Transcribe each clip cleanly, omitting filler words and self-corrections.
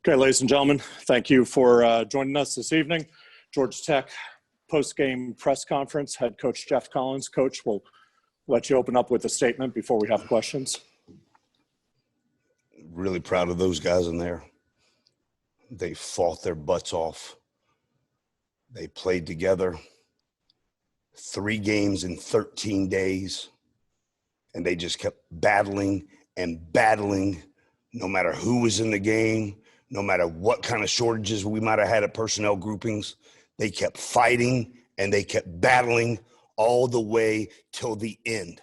Okay, ladies and gentlemen, thank you for joining us this evening. Georgia Tech post-game press conference, head coach Jeff Collins. Coach, we'll let you open up with a statement before we have questions. Really proud of those guys in there. They fought their butts off. They played together 3 games in 13 days, and they just kept battling and battling no matter who was in the game, no matter what kind of shortages we might have had at personnel groupings. They kept fighting and they kept battling all the way till the end.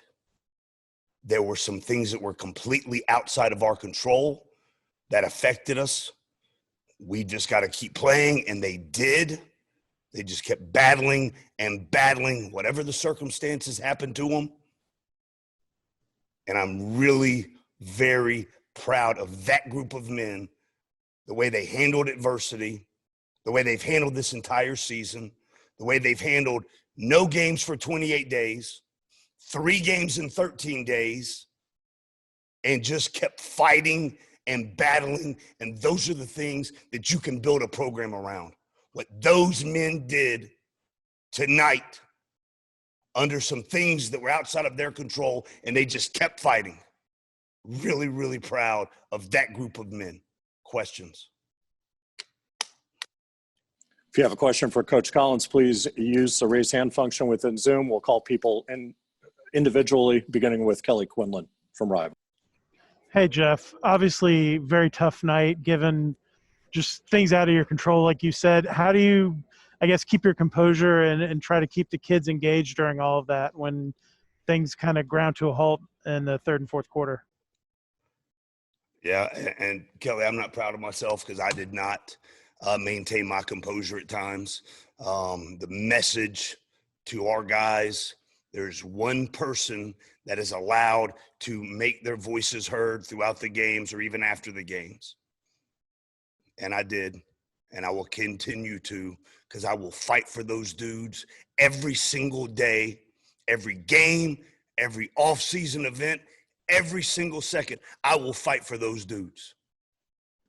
There were some things that were completely outside of our control that affected us. We just got to keep playing, and they did. They just kept battling and battling, whatever the circumstances happened to them. And I'm really very proud of that group of men, the way they handled adversity, the way they've handled this entire season, the way they've handled no games for 28 days, 3 games in 13 days, and just kept fighting and battling. And those are the things that you can build a program around. What those men did tonight under some things that were outside of their control, and they just kept fighting. Really, really proud of that group of men. Questions? If you have a question for Coach Collins, please use the raise hand function within Zoom. We'll call people individually, beginning with Kelly Quinlan from Rival. Hey, Jeff. Obviously, very tough night given just things out of your control, like you said. How do you, I guess, keep your composure and try to keep the kids engaged during all of that when things kind of ground to a halt in the third and fourth quarter? Yeah, and Kelly, I'm not proud of myself because I did not maintain my composure at times. The message to our guys, there's one person that is allowed to make their voices heard throughout the games or even after the games. And I did, and I will continue to, because I will fight for those dudes every single day, every game, every off-season event, every single second. I will fight for those dudes.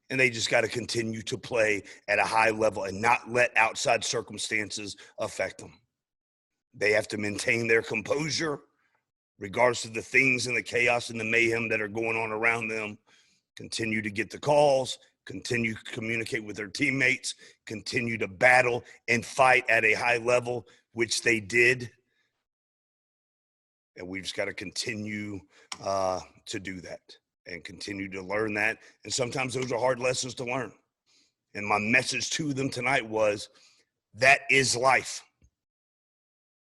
And they just got to continue to play at a high level and not let outside circumstances affect them. They have to maintain their composure, regardless of the things and the chaos and the mayhem that are going on around them. Continue to get the calls, continue to communicate with their teammates, continue to battle and fight at a high level, which they did. And we just got to continue to do that and continue to learn that. And sometimes those are hard lessons to learn. And my message to them tonight was, that is life.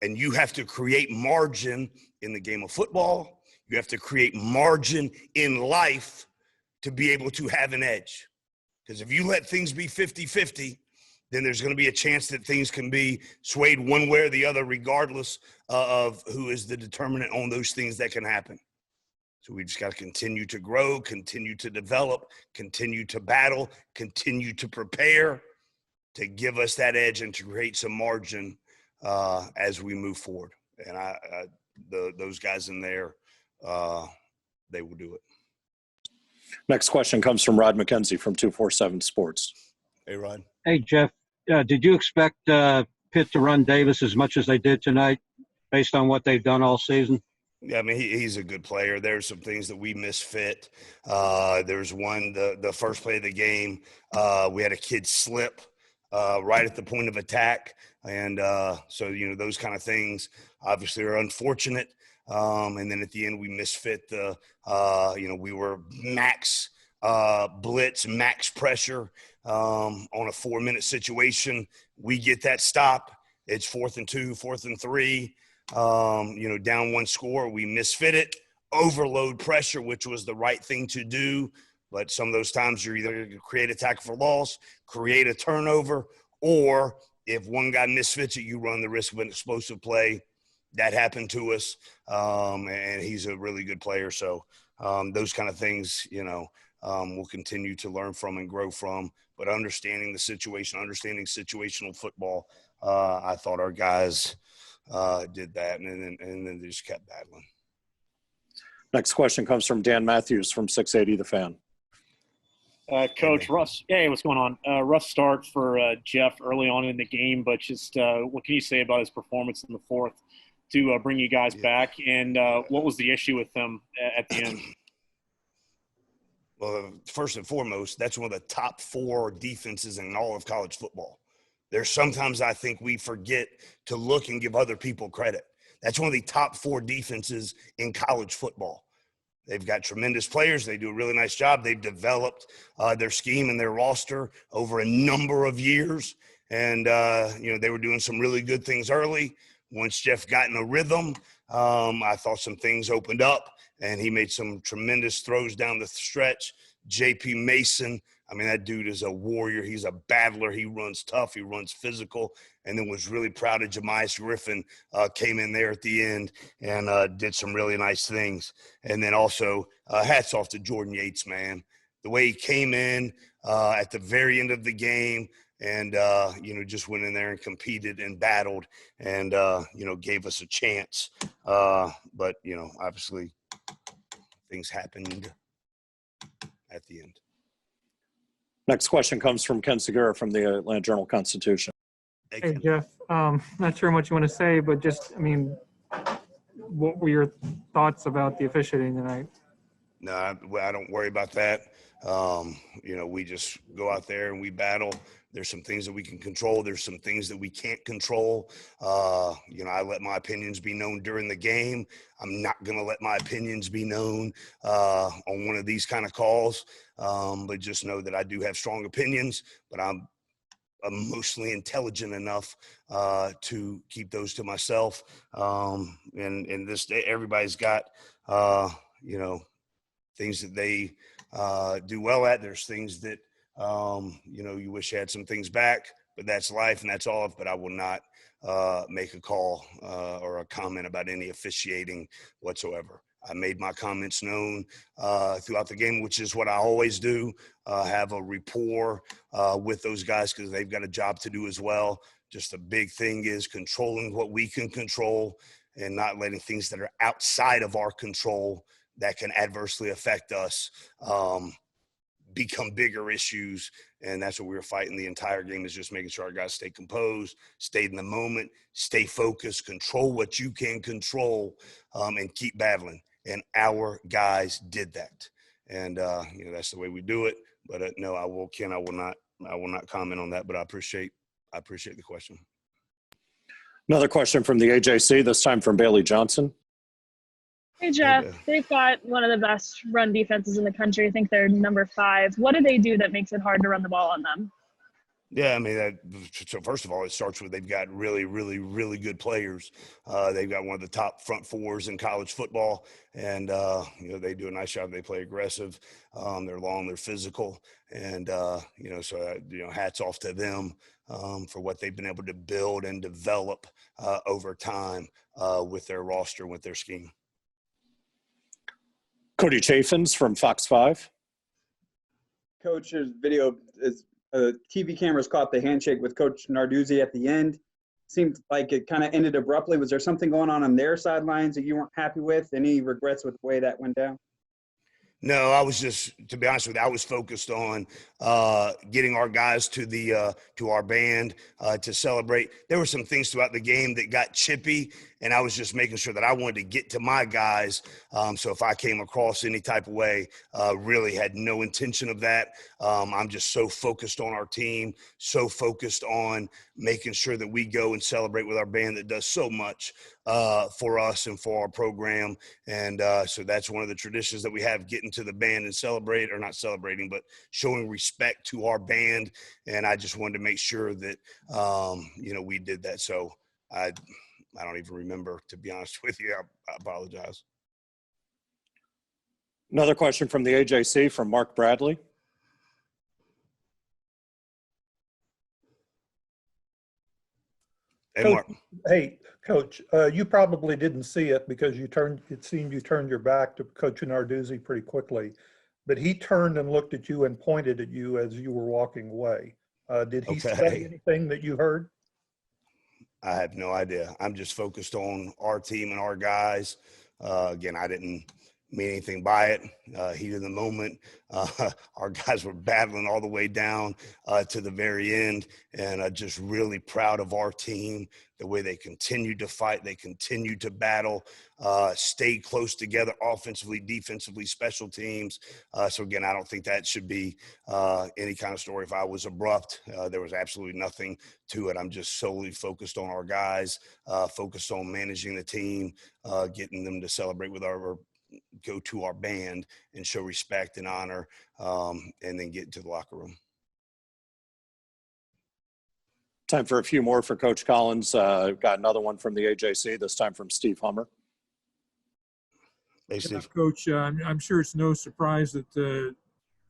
And you have to create margin in the game of football. You have to create margin in life to be able to have an edge. Because if you let things be 50-50, then there's going to be a chance that things can be swayed one way or the other, regardless of who is the determinant on those things that can happen. So we just got to continue to grow, continue to develop, continue to battle, continue to prepare to give us that edge and to create some margin as we move forward. And those guys in there, they will do it. Next question comes from Rod McKenzie from 247 Sports. Hey, Rod. Hey, Jeff. Did you expect Pitt to run Davis as much as they did tonight based on what they've done all season? Yeah, I mean, he's a good player. There's some things that we misfit. There's one, the first play of the game, we had a kid slip right at the point of attack. And so, those kind of things obviously are unfortunate. And then at the end, we misfit we were max blitz, max pressure on a 4-minute situation. We get that stop. It's 4th and 2, 4th and 3. Down 1 score, we misfit it, overload pressure, which was the right thing to do. But some of those times you're either going to create a tackle for loss, create a turnover, or if one guy misfits it, you run the risk of an explosive play. That happened to us, and he's a really good player. So those kind of things, we'll continue to learn from and grow from. But understanding the situation, understanding situational football, I thought our guys did that, and then they just kept battling. Next question comes from Dan Matthews from 680 The Fan. Coach Russ, hey, what's going on? Rough start for Jeff early on in the game, but just what can you say about his performance in the fourth to bring you guys back? And what was the issue with him at the end? Well, first and foremost, that's one of the top 4 defenses in all of college football. There's sometimes I think we forget to look and give other people credit. That's one of the top 4 defenses in college football. They've got tremendous players. They do a really nice job. They've developed their scheme and their roster over a number of years. And, they were doing some really good things early. Once Jeff got in a rhythm, I thought some things opened up, and he made some tremendous throws down the stretch. J.P. Mason, I mean, that dude is a warrior. He's a battler. He runs tough. He runs physical. And then was really proud of Jemias Griffin, came in there at the end and did some really nice things. And then also hats off to Jordan Yates, man. The way he came in at the very end of the game and, just went in there and competed and battled and, gave us a chance. But, obviously things happened at the end. Next question comes from Ken Segura from the Atlanta Journal-Constitution. Hey, Jeff. Not sure what you want to say, but just, what were your thoughts about the officiating tonight? No, I don't worry about that. We just go out there and we battle. There's some things that we can control. There's some things that we can't control. I let my opinions be known during the game. I'm not going to let my opinions be known on one of these kind of calls. But just know that I do have strong opinions, but I'm emotionally intelligent enough to keep those to myself. And this day, everybody's got, things that they do well at. There's things that, you wish you had some things back, but that's life and that's all. But I will not make a call or a comment about any officiating whatsoever. I made my comments known throughout the game, which is what I always do, have a rapport with those guys because they've got a job to do as well. Just the big thing is controlling what we can control and not letting things that are outside of our control that can adversely affect us become bigger issues. And that's what we were fighting the entire game, is just making sure our guys stay composed, stay in the moment, stay focused, control what you can control, and keep battling. And our guys did that. And, that's the way we do it. But no, I will not comment on that, but I appreciate the question. Another question from the AJC, this time from Bailey Johnson. Hey, Jeff, they've got one of the best run defenses in the country. I think they're number 5. What do they do that makes it hard to run the ball on them? Yeah, so first of all, it starts with they've got really, really, really good players. They've got one of the top front 4s in college football, and, they do a nice job. They play aggressive. They're long, they're physical, and, hats off to them for what they've been able to build and develop over time with their roster, with their scheme. Cody Chaffins from Fox 5. Coach's video is TV cameras caught the handshake with Coachnarduzzi at the end. Seemed like it kind of ended abruptly. Was there something going on their sidelines that you weren't happy with? Any regrets with the way that went down? No, I was just, to be honest with you, I was focused on getting our guys to our band to celebrate. There were some things throughout the game that got chippy, and I was just making sure that I wanted to get to my guys. So if I came across any type of way, really had no intention of that. I'm just so focused on our team, so focused on making sure that we go and celebrate with our band that does so much for us and for our program. And so that's one of the traditions that we have, getting to the band and celebrate, or not celebrating, but showing respect to our band. And I just wanted to make sure that, we did that. So I don't even remember, to be honest with you. I apologize. Another question from the AJC from Mark Bradley. Hey, Mark. Hey, Coach, you probably didn't see it because it seemed you turned your back to Coachnarduzzi pretty quickly, but he turned and looked at you and pointed at you as you were walking away. Did he say anything that you heard? I have no idea. I'm just focused on our team and our guys. Again, I didn't mean anything by it. Heat of the moment. Our guys were battling all the way down to the very end, and just really proud of our team, the way they continued to fight, they continued to battle, stayed close together offensively, defensively, special teams. So again, I don't think that should be any kind of story. If I was abrupt, there was absolutely nothing to it. I'm just solely focused on our guys, focused on managing the team, getting them to celebrate with our go to our band and show respect and honor, and then get into the locker room. Time for a few more for Coach Collins. Got another one from the AJC, this time from Steve Hummer. Hey, Steve. Coach, I'm sure it's no surprise that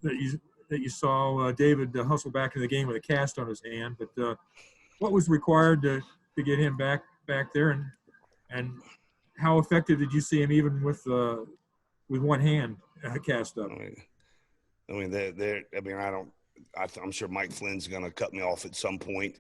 you saw David hustle back in the game with a cast on his hand. But what was required to get him back there, and how effective did you see him even with one hand cast up? I'm sure Mike Flynn's going to cut me off at some point.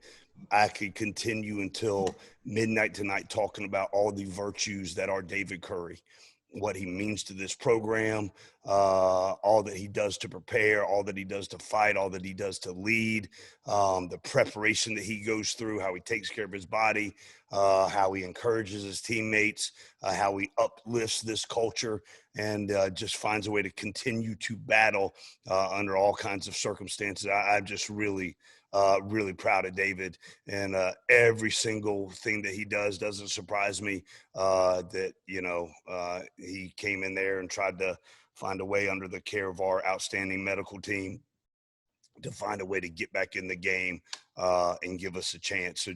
I could continue until midnight tonight talking about all the virtues that are David Curry, what he means to this program, all that he does to prepare, all that he does to fight, all that he does to lead, the preparation that he goes through, how he takes care of his body, how he encourages his teammates, how he uplifts this culture, and just finds a way to continue to battle under all kinds of circumstances. I'm just really proud of David, and every single thing that he doesn't surprise me. That he came in there and tried to find a way, under the care of our outstanding medical team, to find a way to get back in the game and give us a chance. So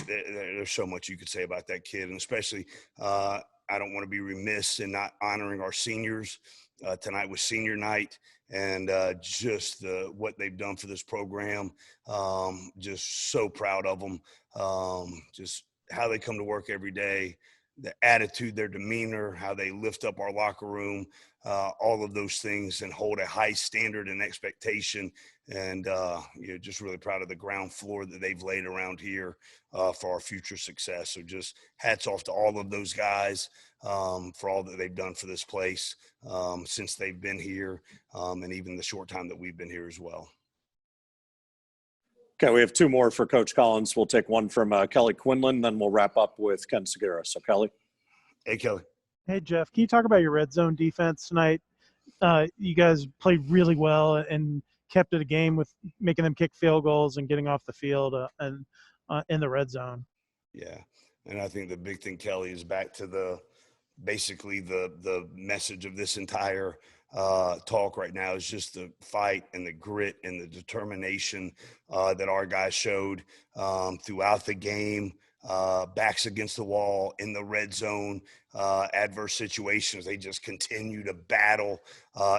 there's so much you could say about that kid, and especially I don't want to be remiss in not honoring our seniors. Tonight was senior night, and just what they've done for this program. Just so proud of them. Just how they come to work every day, the attitude, their demeanor, how they lift up our locker room, all of those things, and hold a high standard and expectation. And just really proud of the ground floor that they've laid around here for our future success. So just hats off to all of those guys for all that they've done for this place since they've been here, and even the short time that we've been here as well. Okay, we have two more for Coach Collins. We'll take one from Kelly Quinlan, then we'll wrap up with Ken Segura. So, Kelly. Hey, Kelly. Hey, Jeff, can you talk about your red zone defense tonight? You guys played really well and kept it a game with making them kick field goals and getting off the field and in the red zone. Yeah, and I think the big thing, Kelly, is back to basically the message of this entire talk right now is just the fight and the grit and the determination that our guys showed throughout the game, backs against the wall, in the red zone, adverse situations. They just continue to battle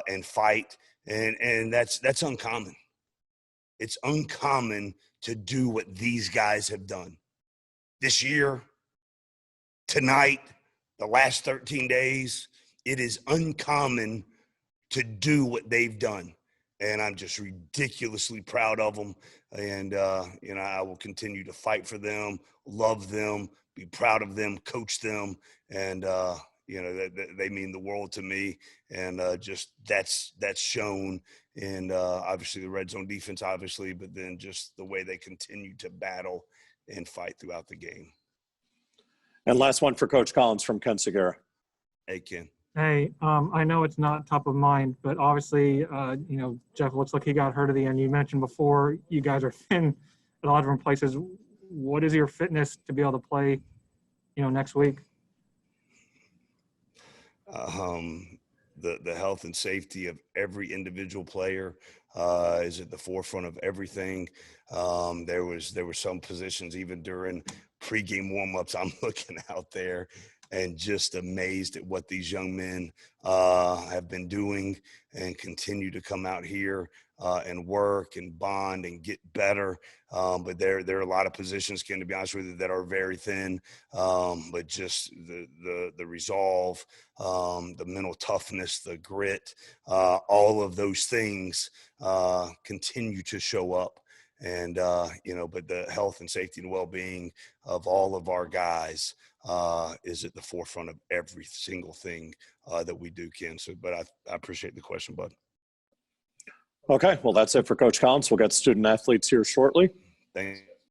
and fight, and that's uncommon. It's uncommon to do what these guys have done this year, tonight, the last 13 days. It is uncommon to do what they've done. And I'm just ridiculously proud of them. And, I will continue to fight for them, love them, be proud of them, coach them. And, they mean the world to me. And just that's shown in obviously the red zone defense, obviously, but then just the way they continue to battle and fight throughout the game. And last one for Coach Collins from Ken Segura. Hey, Ken. Hey, I know it's not top of mind, but obviously, Jeff looks like he got hurt at the end. You mentioned before you guys are thin at a lot of different places. What is your fitness to be able to play, next week? The health and safety of every individual player is at the forefront of everything. There were some positions even during pregame warmups. I'm looking out there and just amazed at what these young men have been doing and continue to come out here and work and bond and get better. But there are a lot of positions, Ken, to be honest with you, that are very thin. But just the resolve, the mental toughness, the grit, all of those things continue to show up. And, but the health and safety and well-being of all of our guys is at the forefront of every single thing that we do, Ken. So, but I appreciate the question, bud. Okay, well, that's it for Coach Collins. We'll get student athletes here shortly. Thanks.